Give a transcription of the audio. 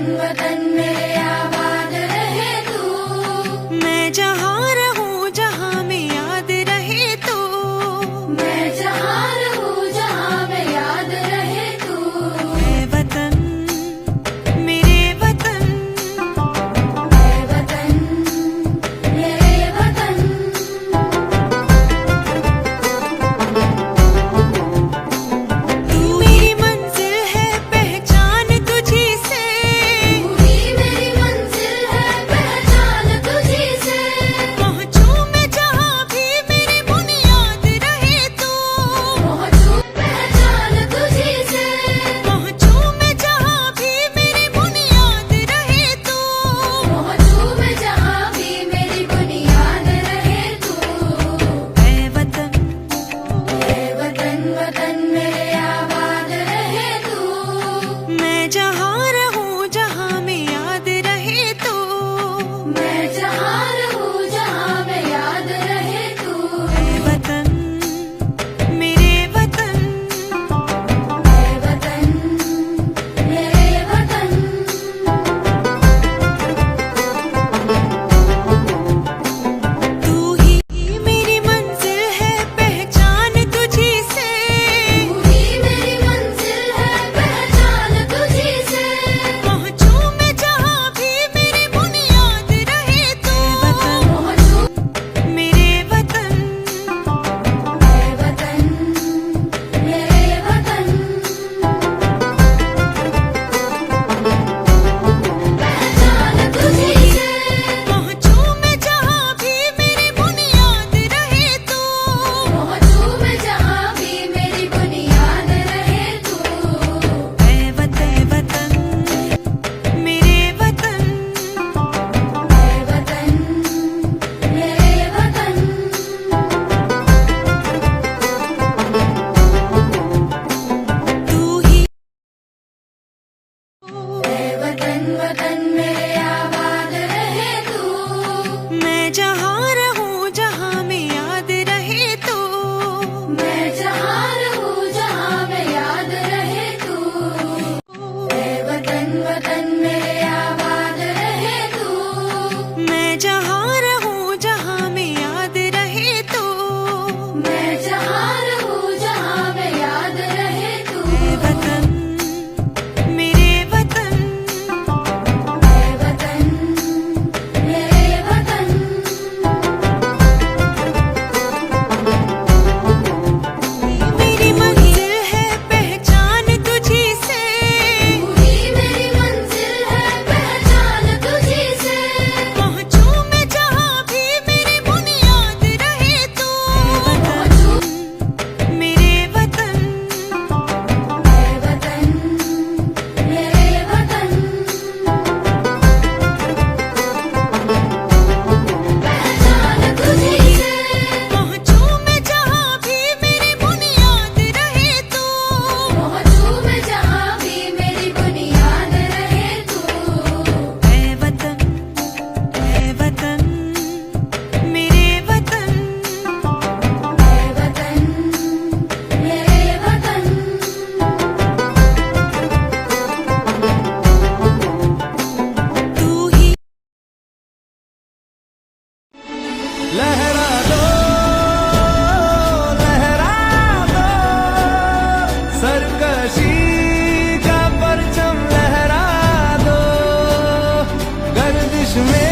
वतन वतन मेरे आबाद रहे तू। मैं जहाँ रहूँ जहाँ में याद रहे तू। मैं जहाँ रहूँ जहाँ में याद रहे तू। ऐ वतन मेरे वतन, ऐ वतन मेरे वतन। तू मेरी मंजिल है पहचान तुझी से। तू ही मेरी मंजिल है पहचान तुझी से। पहुँचूं मैं जहाँ भी मेरी बुनियाद रहे तू। पहुँचूं पहचान तुझी से। पहुँचूं मैं जहाँ भी मेरी बुनियाद रहे तू। पहुँचूं मैं जहाँ भी मेरी बुनियाद रहे तू। ऐ वतन ऐ वतन वतन मेरे आबाद रहे तू। मैं जहाँ रहूँ जहाँ में याद रहे तू। मैं जहाँ रहूँ जहाँ में याद रहे तू। ऐ वतन मेरे वतन, ऐ वतन मेरे वतन। तू ही मेरी मंजिल है पहचान तुझी से। तू ही मेरी मंजिल है पहचान तुझी से। पहुँचूं मैं जहाँ भी मेरी बुनियाद रहे तू। पहुँचूं मेरे वतन, ऐ वतन मेरे वतन। पहचान तुझी से। पहुँचूं मैं जहाँ भी मेरी बुनियाद रहे तू। पहुँचूं मैं जहाँ भी मेरी बुनियाद रहे तू। ऐ वतन वतन मेरे वतन, ऐ वतन मेरे वतन। तू ही ऐ वतन वतन मेरे आबाद रहे तू। मैं जहाँ रहूँ जहाँ में याद रहे तू। मैं जहाँ रहूँ जहाँ में याद रहे तू। ऐ वतन वतन मेरे आबाद रहे तू। मैं जहाँ रहूँ जहाँ में याद रहे तू। मैं जहाँ रहूँ जहाँ में याद रहे तू। ऐ वतन मेरे वतन, ऐ वतन मेरे वतन। मेरी मंजिल है पहचान तुझी से। तू ही मेरी मंजिल है पहचान तुझी से। पहुँचूं मैं जहाँ भी मेरी बुनियाद रहे तू। पहुँचूं मेरे वतन, ऐ वतन मेरे वतन। पहचान तुझी से। पहुँचूं मैं जहाँ भी मेरी बुनियाद रहे तू। पहुँचूं मैं जहाँ भी मेरी बुनियाद रहे तू। ऐ वतन मेरे वतन, ऐ वतन मेरे वतन। तू ही लहरा दो सरकशी का परचम लहरा दो गर्दिश में